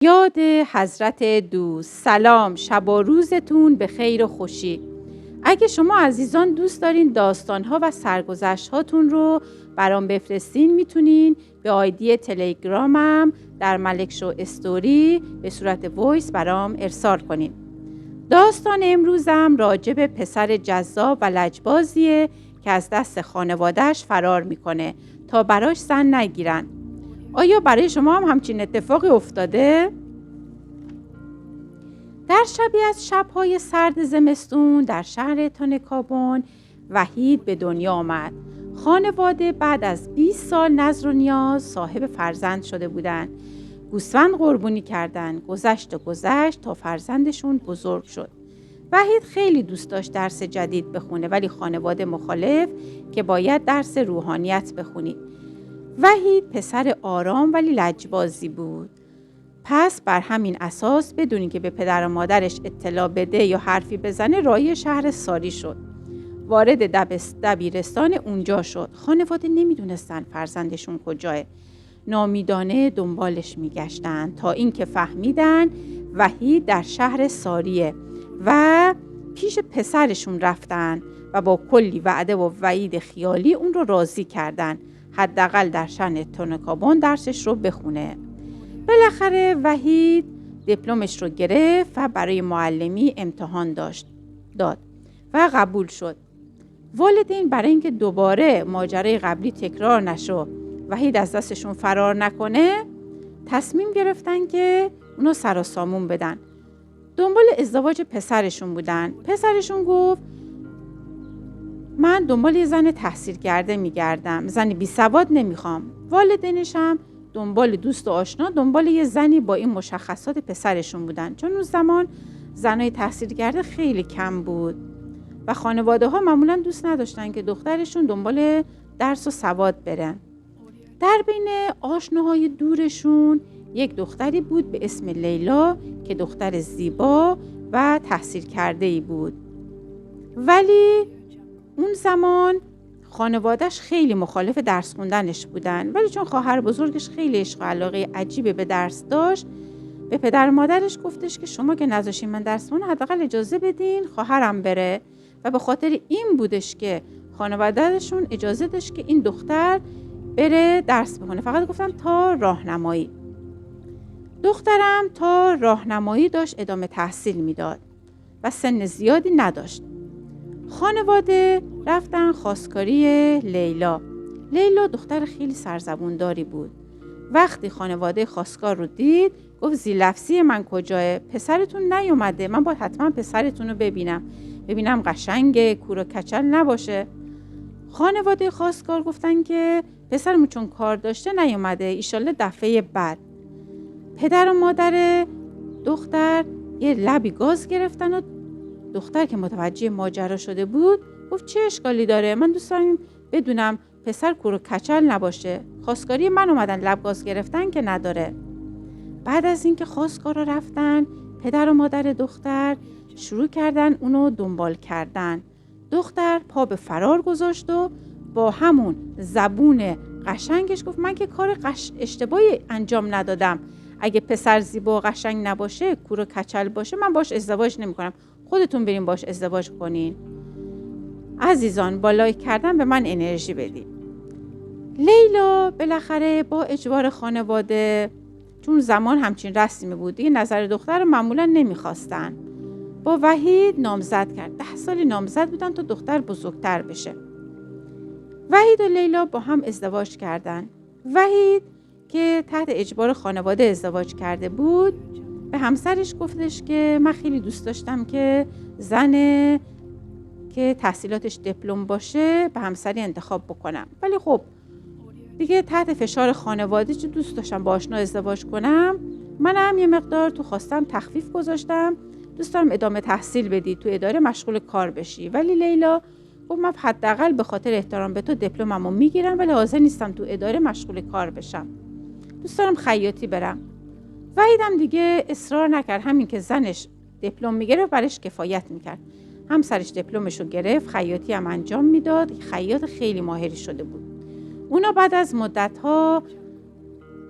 یاد حضرت دوست. سلام، شب و روزتون به خیر و خوشی. اگه شما عزیزان دوست دارین داستان‌ها و سرگذشت‌هاتون رو برام بفرستین، میتونین به آیدی تلگرامم در ملک شو استوری به صورت وایس برام ارسال کنین. داستان امروزم راجع به پسر جذاب و لجبازیه که از دست خانواده‌اش فرار میکنه تا براش زن نگیرن. آیا برای شما هم همچین اتفاقی افتاده؟ در شبی از شب‌های سرد زمستون در شهر تانکابون وحید به دنیا آمد. خانواده بعد از 20 سال نظر و نیاز صاحب فرزند شده بودند. گوسفند قربونی کردند. گذشت تا فرزندشون بزرگ شد. وحید خیلی دوست داشت درس جدید بخونه، ولی خانواده مخالف که باید درس روحانیت بخونی. وحید پسر آرام ولی لجبازی بود. پس بر همین اساس بدون که به پدر و مادرش اطلاع بده یا حرفی بزنه راهی شهر ساری شد. وارد دبیرستان اونجا شد. خانواده نمیدونستن فرزندشون کجاه. نامیدانه دنبالش میگشتن تا اینکه فهمیدن وحید در شهر ساریه و پیش پسرشون رفتن و با کلی وعده و وعید خیالی اون رو راضی کردن حداقل در شهر تانکابون درسش رو بخونه. بالاخره وحید دیپلمش رو گرفت و برای معلمی امتحان داد و قبول شد. والدین برای اینکه دوباره ماجرای قبلی تکرار نشه، وحید از دستشون فرار نکنه، تصمیم گرفتن که اونو سر و سامون بدن. دنبال ازدواج پسرشون بودن. پسرشون گفت من دنبال یه زن تحصیل کرده میگردم، زنی بی سواد نمیخوام. والدینش هم دنبال دوست و آشنا، دنبال یه زنی با این مشخصات پسرشون بودن، چون اون زمان زنای تحصیل کرده خیلی کم بود و خانواده ها معمولا دوست نداشتن که دخترشون دنبال درس و سواد برن. در بین آشناهای دورشون یک دختری بود به اسم لیلا که دختر زیبا و تحصیل کرده ای بود، ولی اون زمان خانواده‌اش خیلی مخالف درس خوندنش بودن، ولی چون خواهر بزرگش خیلی عشق و علاقه عجیبه به درس داشت، به پدر و مادرش گفتش که شما که نذاشین من درس بخونم حداقل اجازه بدین خواهرم بره، و به خاطر این بودش که خانواده‌شون اجازه داشت که این دختر بره درس بخونه. فقط گفتن تا راهنمایی. دخترم تا راهنمایی داشت ادامه تحصیل میداد و سن زیادی نداشت. خانواده رفتن خواستگاری لیلا. لیلا دختر خیلی سرزبونداری بود. وقتی خانواده خواستگار رو دید گفت زیلفسی من کجاه؟ پسرتون نیومده، من باید حتما پسرتون رو ببینم قشنگه، کور و کچل نباشه. خانواده خواستگار گفتن که پسرمون چون کار داشته نیومده، ایشالله دفعه بعد. پدر و مادر دختر یه لبی گاز گرفتن و دختر که متوجه ماجرا شده بود گفت چه اشکالی داره؟ من دوست دارم بدونم پسر کور و کچل نباشه. خواستگاری من اومدن لب گاز گرفتن که نداره. بعد از اینکه خواستگارا رفتن، پدر و مادر دختر شروع کردن اونو دنبال کردن. دختر پا به فرار گذاشت و با همون زبون قشنگش گفت من که کار اشتباهی انجام ندادم. اگه پسر زیبا و قشنگ نباشه، کور و کچل باشه، من باش ازدواج نمی‌کنم. خودتون بریم باش ازدواج کنین. عزیزان با لایک کردن به من انرژی بدین. لیلا بالاخره با اجبار خانواده، چون زمان همچین رسمی بود دیگه نظر دختر رو معمولا نمیخواستن، با وحید نامزد کرد. 10 سالی نامزد بودن تا دختر بزرگتر بشه. وحید و لیلا با هم ازدواج کردن. وحید که تحت اجبار خانواده ازدواج کرده بود به همسرش گفتش که من خیلی دوست داشتم که زن که تحصیلاتش دیپلم باشه به همسری انتخاب بکنم، ولی خب دیگه تحت فشار خانواده چه دوست داشتم با آشنا ازدواج کنم، منم یه مقدار تو خواستم تخفیف گذاشتم، دوست دارم ادامه تحصیل بدی، تو اداره مشغول کار بشی. ولی لیلا گفت من حداقل به خاطر احترام به تو دیپلممو میگیرم، ولی حاضر نیستم تو اداره مشغول کار بشم، دوست دارم خیاطی برم. وحیدم دیگه اصرار نکرد، همین که زنش دیپلم میگرفت برش کفایت میکرد. همسرش دیپلمشو گرفت، خیاطی هم انجام میداد. خیاط خیلی ماهری شده بود. اونا بعد از مدت‌ها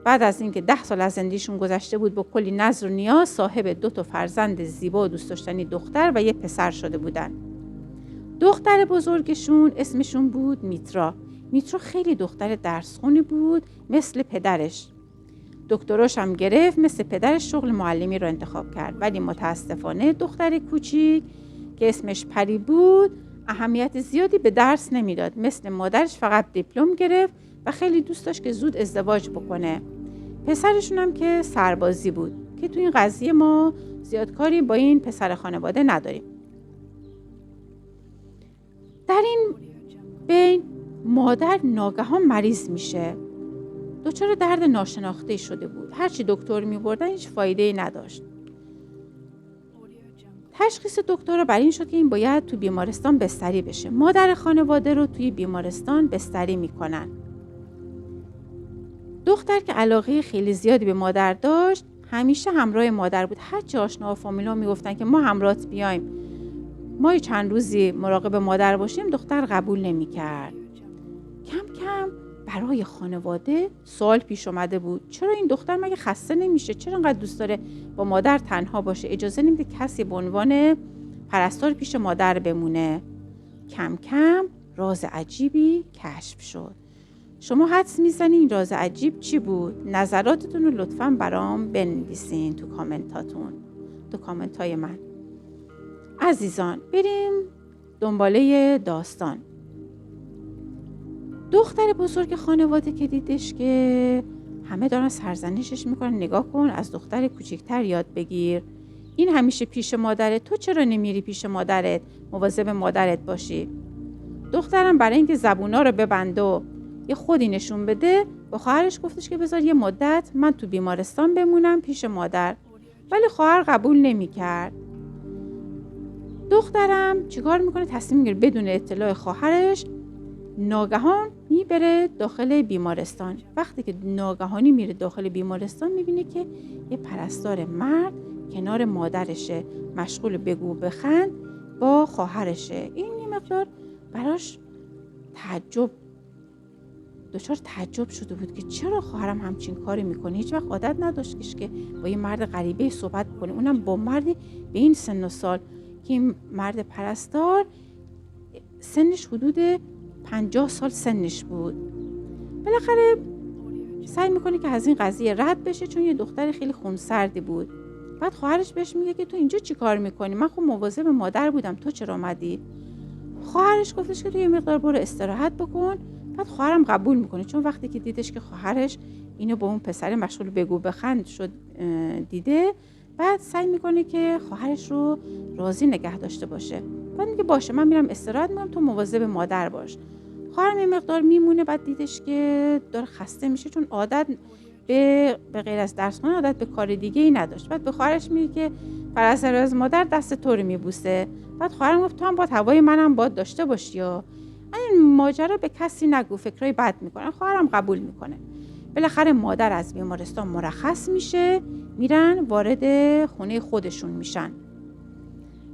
بعد از اینکه 10 سال از زندگیشون گذشته بود با کلی نظر و نیاز، صاحب 2 فرزند زیبا و دوست داشتنی دختر و یه پسر شده بودن. دختر بزرگشون اسمشون بود میترا. میترا خیلی دختر درسخونی بود مثل پدرش. دکتراش هم گرفت، مثل پدرش شغل معلمی رو انتخاب کرد. ولی متاسفانه دختر کوچیک که اسمش پری بود اهمیت زیادی به درس نمیداد. مثل مادرش فقط دیپلم گرفت و خیلی دوست داشت که زود ازدواج بکنه. پسرشون هم که سربازی بود که تو این قضیه ما زیاد کاری با این پسر خانواده نداریم. در این بین مادر ناگهان مریض میشه. دچار درد ناشناخته شده بود. هرچی دکتر میبردن هیچ فایده‌ای نداشت. تشخیص دکتر بر این شد که این باید تو بیمارستان بستری بشه. مادر خانواده رو توی بیمارستان بستری میکنن. دختر که علاقه خیلی زیادی به مادر داشت همیشه همراه مادر بود. هرچی آشنا و فامیلا میگفتن که ما همراهت بیایم، ما چند روزی مراقب مادر باشیم، دختر قبول نمیکرد. کم کم برای خانواده سوال پیش اومده بود چرا این دختر مگه خسته نمیشه؟ چرا انقدر دوست داره با مادر تنها باشه؟ اجازه نمیده کسی به عنوان پرستار پیش مادر بمونه. کم کم راز عجیبی کشف شد. شما حدس میزنین این راز عجیب چی بود؟ نظراتتون رو لطفاً برام بنویسین تو کامنتاتون، تو کامنتای من. عزیزان بریم دنباله داستان. دختر بزرگ خانواده که دیدش که همه دارن سرزنشش میکنن، نگاه کن از دختر کوچکتر یاد بگیر، این همیشه پیش مادرت، تو چرا نمیری پیش مادرت مواظب مادرت باشی؟ دخترم برای اینکه زبونا رو ببنده و یه خودی نشون بده با خواهرش گفتش که بذار یه مدت من تو بیمارستان بمونم پیش مادر، ولی خواهر قبول نمیکرد. دخترم چیکار میکنه؟ تصمیم میگیره بدون اطلاع خواهرش ناگهان میبره داخل بیمارستان. وقتی که ناگهانی میره داخل بیمارستان میبینه که یه پرستار مرد کنار مادرشه، مشغول بگو بخند با خواهرشه. این یه مقدار براش دچار تعجب شده بود که چرا خواهرم همچین کاری میکنه. هیچ وقت عادت نداشتش که با یه مرد غریبه صحبت کنه، اونم با مردی به این سن و سال که این مرد پرستار سنش حدود 50 سال سنش بود. بالاخره سعی میکنه که از این قضیه رد بشه چون یه دختر خیلی خونسردی بود. بعد خواهرش بهش میگه که تو اینجا چی کار میکنی؟ من خب مواظب مادر بودم، تو چرا اومدی؟ خواهرش گفتش که تو یه مقدار برو استراحت بکن. بعد خواهرم قبول میکنه چون وقتی که دیدش که خواهرش اینو با اون پسر مشغول بگو بخند شد دیده، بعد سعی میکنه که خواهرش رو راضی نگه داشته باشه. بعد میگه باشه من میرم استراحت میکنم، تو مواظب مادر باش. خواهرم یه مقدار میمونه. بعد دیدش که داره خسته میشه چون عادت به غیر از درس خوندن عادت به کار دیگه ای نداشت. بعد به خواهرش میگه که پرستار از مادر دست تو رو میبوسه. بعد خواهرم گفت تو هم با هوای منم باید داشته باشی یا این ماجرا به کسی نگو، فکرای بد میکنن. خواهرم قبول میکنه. بالاخره مادر از بیمارستان مرخص میشه، میرن وارد خونه خودشون میشن.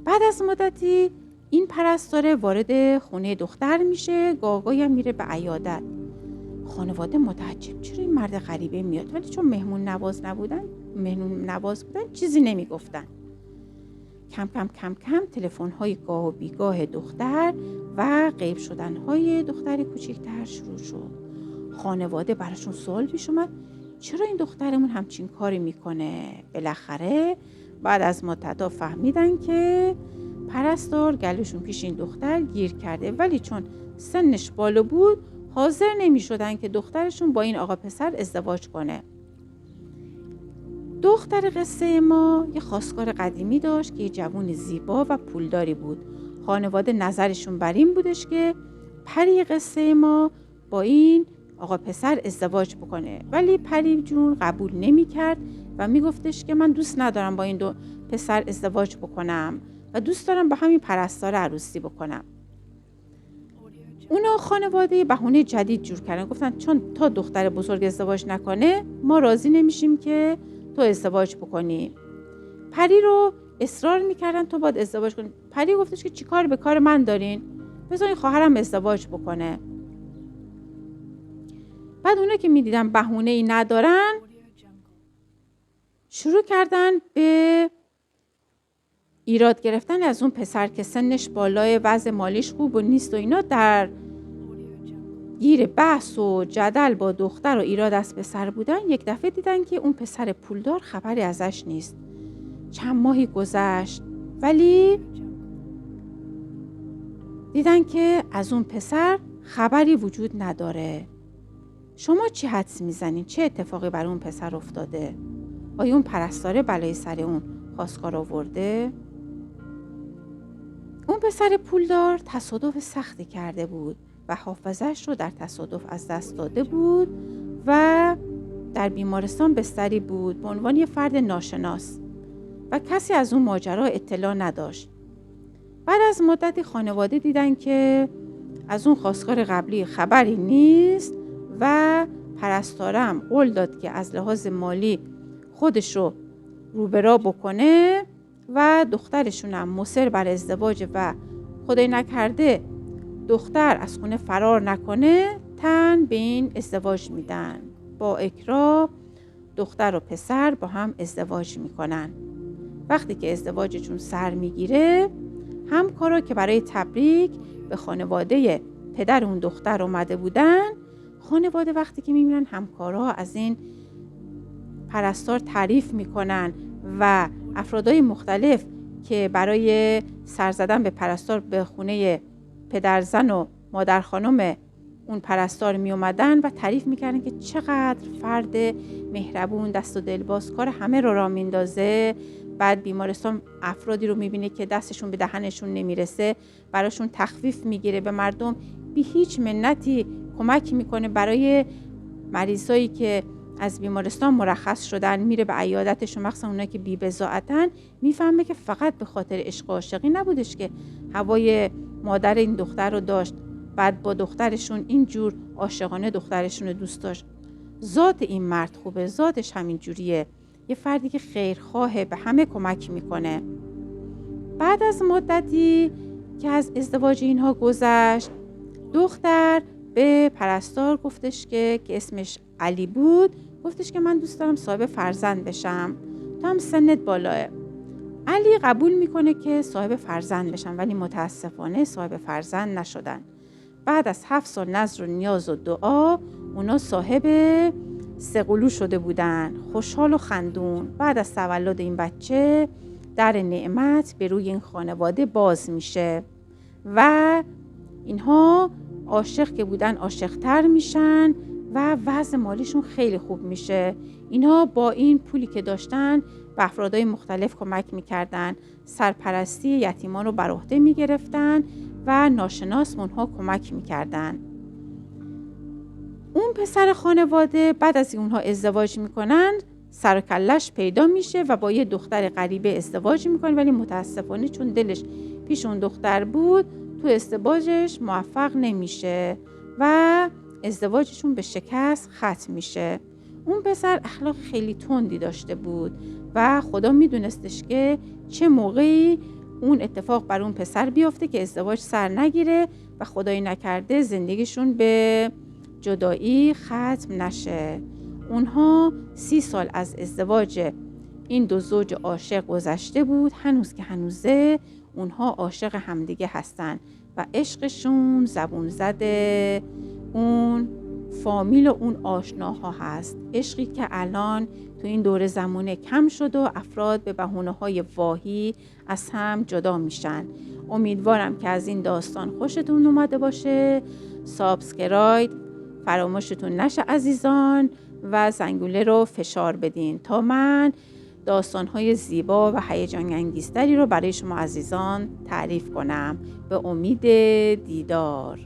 بعد از مدتی این پرستاره وارد خونه دختر میشه، گاهی هم میره به عیادت. خانواده متعجب چرا این مرد غریبه میاد، ولی چون مهمون نواز بودن چیزی نمیگفتن. کم کم تلفن های گاه و بیگاه دختر و غیب شدن های دختر کوچکتر شروع شد. خانواده براشون سوال پیش اومد چرا این دخترمون همچین کاری میکنه. بالاخره بعد از مدت‌ها فهمیدن که پرستار گلوشون پیش این دختر گیر کرده، ولی چون سنش بالا بود حاضر نمی شدن که دخترشون با این آقا پسر ازدواج کنه. دختر قصه ما یه خواستگار قدیمی داشت که یه جوان زیبا و پولداری بود. خانواده نظرشون بر این بودش که پری قصه ما با این آقا پسر ازدواج بکنه، ولی پری جون قبول نمی کرد و می گفتش که من دوست ندارم با این دو پسر ازدواج بکنم و دوست دارم با همین پرستار عروسی بکنم. اونا خانواده بهونه جدید جور کردن، گفتن چون تا دختر بزرگ ازدواج نکنه ما راضی نمیشیم که تو ازدواج بکنی. پری رو اصرار میکردن تو باید ازدواج کنی. پری گفتش که چی کار به کار من دارین؟ بذارین خواهرم ازدواج بکنه. بعد اونا که میدیدن بهونه ای ندارن شروع کردن به ایراد گرفتن از اون پسر که سنش بالای، وضع مالیش خوب و نیست و اینا. در گیر بحث و جدل با دختر و ایراد از پسر بودن، یک دفعه دیدن که اون پسر پولدار خبری ازش نیست. چند ماهی گذشت ولی دیدن که از اون پسر خبری وجود نداره. شما چی حدس میزنین؟ چه اتفاقی برای اون پسر افتاده؟ آیا اون پرستاره بلای سر اون خواستگار آورده؟ اون پسر پولدار تصادف سختی کرده بود و حافظه‌اش رو در تصادف از دست داده بود و در بیمارستان بستری بود به عنوان یه فرد ناشناس و کسی از اون ماجرا اطلاع نداشت. بعد از مدتی خانواده دیدن که از اون خواستگار قبلی خبری نیست و پرستارم قول داد که از لحاظ مالی خودش رو روبرا بکنه و دخترشون هم مصر بر ازدواج و خدای نکرده دختر از خونه فرار نکنه، تن به این ازدواج میدن. با اکراه دختر و پسر با هم ازدواج میکنن. وقتی که ازدواجشون سر میگیره، همکارا که برای تبریک به خانواده پدر اون دختر اومده بودن، خانواده وقتی که میبینن همکارا از این پرستار تعریف میکنن و افرادای مختلف که برای سر زدن به پرستار به خونه پدر زن و مادر خانم اون پرستار می اومدن و تعریف میکردن که چقدر فرد مهربون، دست و دلباز، کار همه رو راه میندازه. بعد بیمارستان افرادی رو میبینه که دستشون به دهنشون نمیرسه، براشون تخفیف میگیره، به مردم بی هیچ منتی کمک میکنه. برای مریضایی که از بیمارستان مرخص شدن میره به عیادتشون، مخصوصا اونایی که بی بضاعتن، میفهمه که فقط به خاطر عشق و عاشقی نبودش که هوای مادر این دختر رو داشت، بعد با دخترشون اینجور عاشقانه دخترشون رو دوست داشت. ذات این مرد خوبه، ذاتش همین جوریه، یه فردی که خیرخواهه، به همه کمک میکنه. بعد از مدتی که از ازدواج اینها گذشت، دختر به پرستار گفتش که اسمش علی بود، گفتش که من دوست دارم صاحب فرزند بشم، تو هم سنت بالاه. علی قبول میکنه که صاحب فرزند بشن، ولی متاسفانه صاحب فرزند نشدن. بعد از 7 سال نذر و نیاز و دعا، اونا صاحب 3 قلو شده بودن، خوشحال و خندون. بعد از تولد این بچه، در نعمت به روی این خانواده باز میشه و اینها عاشق که بودن عاشق‌تر میشن و وضع مالیشون خیلی خوب میشه. اینها با این پولی که داشتن به افرادای مختلف کمک میکردن، سرپرستی یتیمان رو بر عهده میگرفتن و ناشناس اونها کمک میکردن. اون پسر خانواده بعد از اونها ازدواج میکنن، سر و کلش پیدا میشه و با یه دختر غریبه ازدواج میکنه، ولی متاسفانه چون دلش پیش اون دختر بود، تو ازدواجش موفق نمیشه و ازدواجشون به شکست ختم میشه. اون پسر اخلاق خیلی تندی داشته بود و خدا میدونستش که چه موقعی اون اتفاق بر اون پسر بیفته که ازدواج سر نگیره و خدایی نکرده زندگیشون به جدایی ختم نشه. اونها 30 سال از ازدواج این دو زوج عاشق گذشته بود، هنوز که هنوزه اونها عاشق همدیگه هستن و عشقشون زبون زده اون فامیل و اون آشناها هست. عشقی که الان تو این دور زمانه کم شد و افراد به بهونه‌های واهی از هم جدا میشن. امیدوارم که از این داستان خوشتون اومده باشه. سابسکرایب فراموشتون نشه عزیزان و زنگوله رو فشار بدین تا من داستان‌های زیبا و هیجان انگیزتری رو برای شما عزیزان تعریف کنم. به امید دیدار.